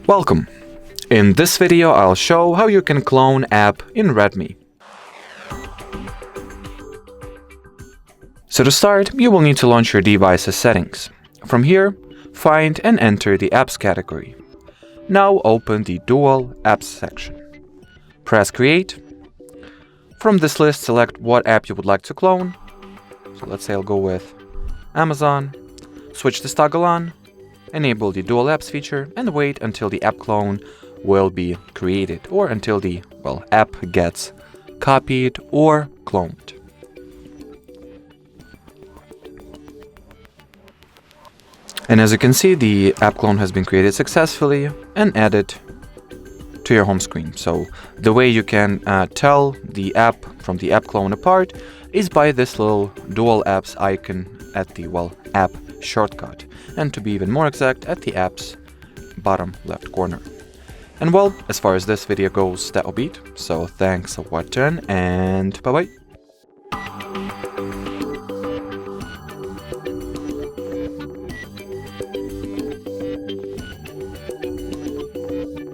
Welcome! In this video I'll show how you can clone app in Redmi. So to start, you will need to launch your device's settings. From here, find and enter the apps category. Now open the Dual Apps section. Press Create. From this list, select what app you would like to clone. So let's say I'll go with Amazon. Switch this toggle on. Enable the Dual Apps feature and wait until the app clone will be created or until the, app gets copied or cloned. And as you can see, the app clone has been created successfully and added to your home screen. So the way you can tell the app from the app clone apart is by this little Dual Apps icon at the, app shortcut. And to be even more exact, at the app's bottom left corner. And as far as this video goes, that'll be it. So thanks for watching and bye-bye.